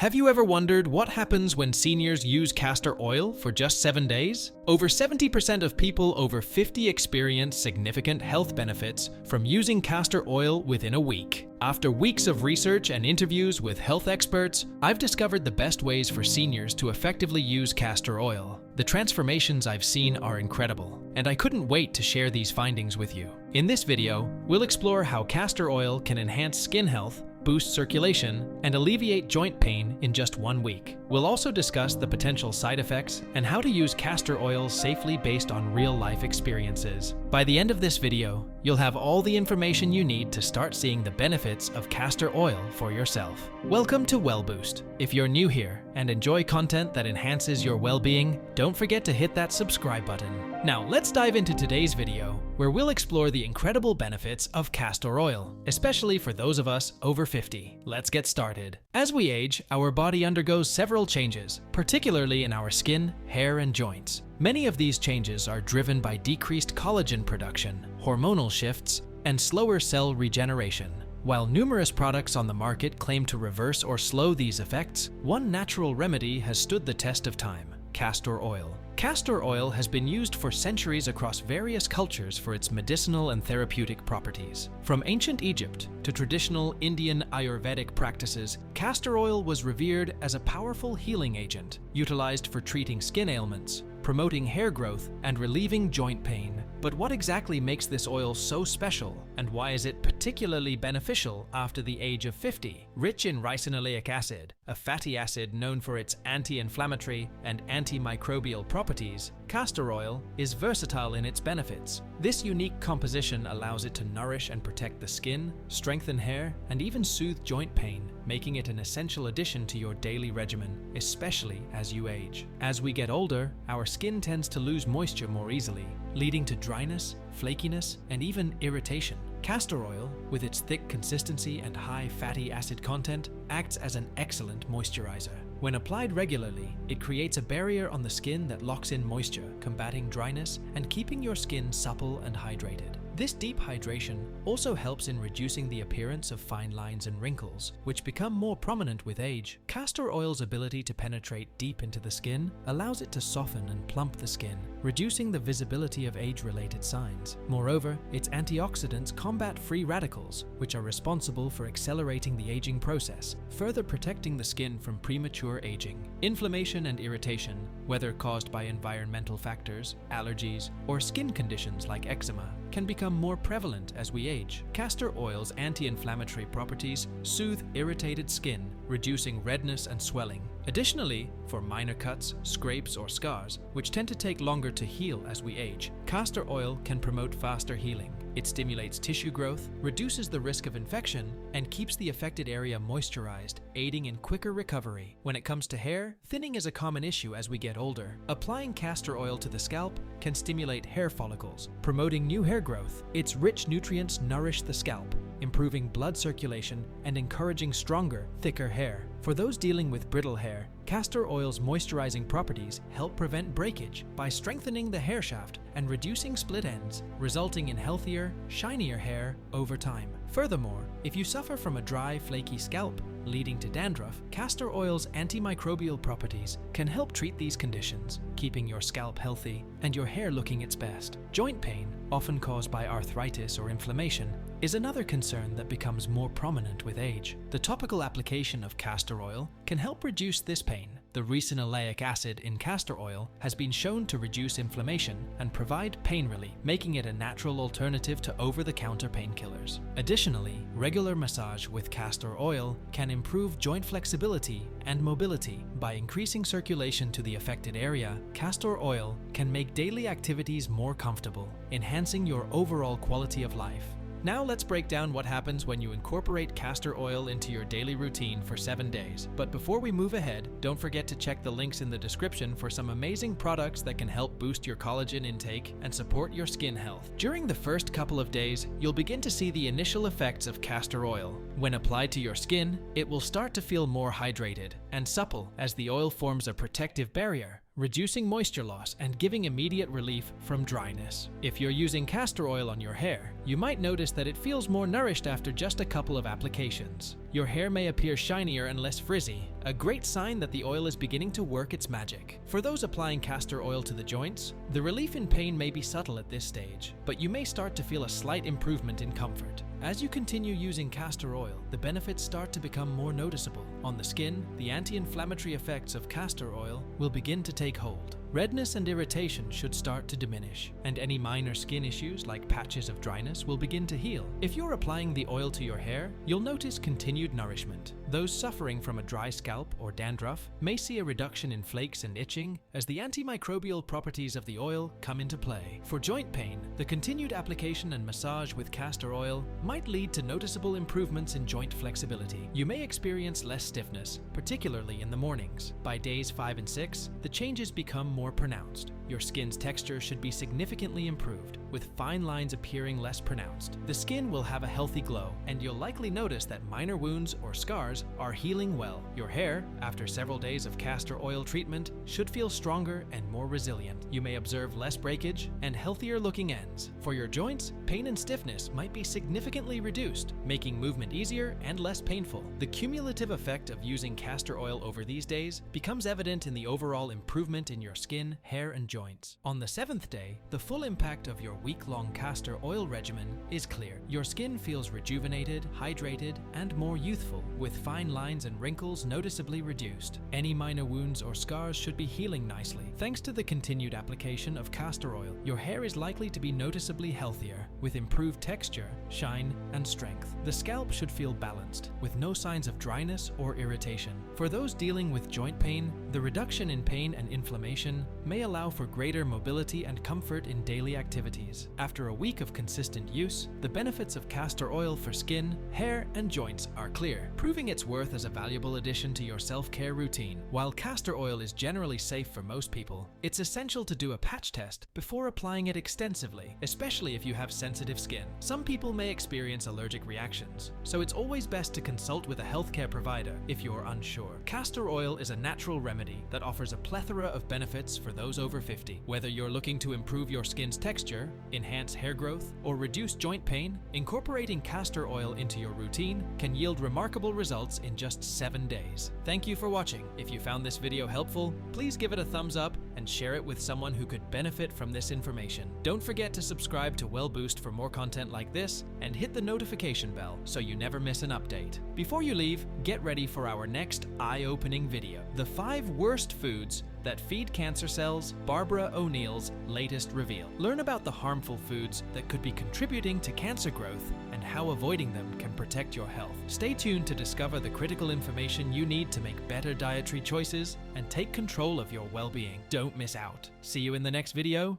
Have you ever wondered what happens when seniors use castor oil for just 7 days? Over 70% of people over 50 experience significant health benefits from using castor oil within a week. After weeks of research and interviews with health experts, I've discovered the best ways for seniors to effectively use castor oil. The transformations I've seen are incredible, and I couldn't wait to share these findings with you. In this video, we'll explore how castor oil can enhance skin health, boost circulation, and alleviate joint pain in just 1 week. We'll also discuss the potential side effects and how to use castor oil safely based on real-life experiences. By the end of this video, you'll have all the information you need to start seeing the benefits of castor oil for yourself. Welcome to WellBoost. If you're new here and enjoy content that enhances your well-being, don't forget to hit that subscribe button. Now, let's dive into today's video, where we'll explore the incredible benefits of castor oil, especially for those of us over 50. Let's get started. As we age, our body undergoes several changes, particularly in our skin, hair, and joints. Many of these changes are driven by decreased collagen production, hormonal shifts, and slower cell regeneration. While numerous products on the market claim to reverse or slow these effects, one natural remedy has stood the test of time: castor oil. Castor oil has been used for centuries across various cultures for its medicinal and therapeutic properties. From ancient Egypt to traditional Indian Ayurvedic practices, castor oil was revered as a powerful healing agent, utilized for treating skin ailments, promoting hair growth, and relieving joint pain. But what exactly makes this oil so special, and why is it particularly beneficial after the age of 50? Rich in ricinoleic acid, a fatty acid known for its anti-inflammatory and antimicrobial properties, castor oil is versatile in its benefits. This unique composition allows it to nourish and protect the skin, strengthen hair, and even soothe joint pain, making it an essential addition to your daily regimen, especially as you age. As we get older, our skin tends to lose moisture more easily, leading to dryness, flakiness, and even irritation. Castor oil, with its thick consistency and high fatty acid content, acts as an excellent moisturizer. When applied regularly, it creates a barrier on the skin that locks in moisture, combating dryness and keeping your skin supple and hydrated. This deep hydration also helps in reducing the appearance of fine lines and wrinkles, which become more prominent with age. Castor oil's ability to penetrate deep into the skin allows it to soften and plump the skin, reducing the visibility of age-related signs. Moreover, its antioxidants combat free radicals, which are responsible for accelerating the aging process, further protecting the skin from premature aging. Inflammation and irritation, whether caused by environmental factors, allergies, or skin conditions like eczema, can become more prevalent as we age. Castor oil's anti-inflammatory properties soothe irritated skin, reducing redness and swelling. Additionally, for minor cuts, scrapes, or scars, which tend to take longer to heal as we age, castor oil can promote faster healing. It stimulates tissue growth, reduces the risk of infection, and keeps the affected area moisturized, aiding in quicker recovery. When it comes to hair, thinning is a common issue as we get older. Applying castor oil to the scalp can stimulate hair follicles, promoting new hair growth. Its rich nutrients nourish the scalp, improving blood circulation and encouraging stronger, thicker hair. For those dealing with brittle hair, castor oil's moisturizing properties help prevent breakage by strengthening the hair shaft and reducing split ends, resulting in healthier, shinier hair over time. Furthermore, if you suffer from a dry, flaky scalp leading to dandruff, castor oil's antimicrobial properties can help treat these conditions, keeping your scalp healthy and your hair looking its best. Joint pain, often caused by arthritis or inflammation, is another concern that becomes more prominent with age. The topical application of castor oil can help reduce this pain. The ricinoleic acid in castor oil has been shown to reduce inflammation and provide pain relief, making it a natural alternative to over-the-counter painkillers. Additionally, regular massage with castor oil can improve joint flexibility and mobility. By increasing circulation to the affected area, castor oil can make daily activities more comfortable, enhancing your overall quality of life. Now let's break down what happens when you incorporate castor oil into your daily routine for 7 days. But before we move ahead, don't forget to check the links in the description for some amazing products that can help boost your collagen intake and support your skin health. During the first couple of days, you'll begin to see the initial effects of castor oil. When applied to your skin, it will start to feel more hydrated and supple as the oil forms a protective barrier, reducing moisture loss and giving immediate relief from dryness. If you're using castor oil on your hair, You might notice that it feels more nourished after just a couple of applications. Your hair may appear shinier and less frizzy, a great sign that the oil is beginning to work its magic. For those applying castor oil to the joints, the relief in pain may be subtle at this stage, but you may start to feel a slight improvement in comfort. As you continue using castor oil, the benefits start to become more noticeable. On the skin, the anti-inflammatory effects of castor oil will begin to take hold. Redness and irritation should start to diminish, and any minor skin issues like patches of dryness will begin to heal. If you're applying the oil to your hair, you'll notice continued nourishment. Those suffering from a dry scalp or dandruff may see a reduction in flakes and itching as the antimicrobial properties of the oil come into play. For joint pain, the continued application and massage with castor oil might lead to noticeable improvements in joint flexibility. You may experience less stiffness, particularly in the mornings. By days 5 and 6, the changes become more pronounced. Your skin's texture should be significantly improved, with fine lines appearing less pronounced. The skin will have a healthy glow, and you'll likely notice that minor wounds or scars are healing well. Your hair, after several days of castor oil treatment, should feel stronger and more resilient. You may observe less breakage and healthier looking ends. For your joints, pain and stiffness might be significantly reduced, making movement easier and less painful. The cumulative effect of using castor oil over these days becomes evident in the overall improvement in your skin, hair, and joints. On the 7th day, the full impact of your week-long castor oil regimen is clear. Your skin feels rejuvenated, hydrated, and more youthful, with fine lines and wrinkles noticeably reduced. Any minor wounds or scars should be healing nicely. Thanks to the continued application of castor oil, your hair is likely to be noticeably healthier, with improved texture, shine, and strength. The scalp should feel balanced, with no signs of dryness or irritation. For those dealing with joint pain, the reduction in pain and inflammation may allow for greater mobility and comfort in daily activities. After a week of consistent use, the benefits of castor oil for skin, hair, and joints are clear, proving its worth as a valuable addition to your self-care routine. While castor oil is generally safe for most people, it's essential to do a patch test before applying it extensively, especially if you have sensitive skin. Some people may experience allergic reactions, so it's always best to consult with a healthcare provider if you're unsure. Castor oil is a natural remedy that offers a plethora of benefits for those over 50. Whether you're looking to improve your skin's texture, enhance hair growth, or reduce joint pain, incorporating castor oil into your routine can yield remarkable results in just 7 days. Thank you for watching. If you found this video helpful, please give it a thumbs up and share it with someone who could benefit from this information. Don't forget to subscribe to WellBoost for more content like this and hit the notification bell so you never miss an update. Before you leave, get ready for our next eye-opening video. The 5 worst foods that feed cancer cells, Barbara O'Neill's latest reveal. Learn about the harmful foods that could be contributing to cancer growth and how avoiding them can protect your health. Stay tuned to discover the critical information you need to make better dietary choices and take control of your well-being. Don't miss out. See you in the next video.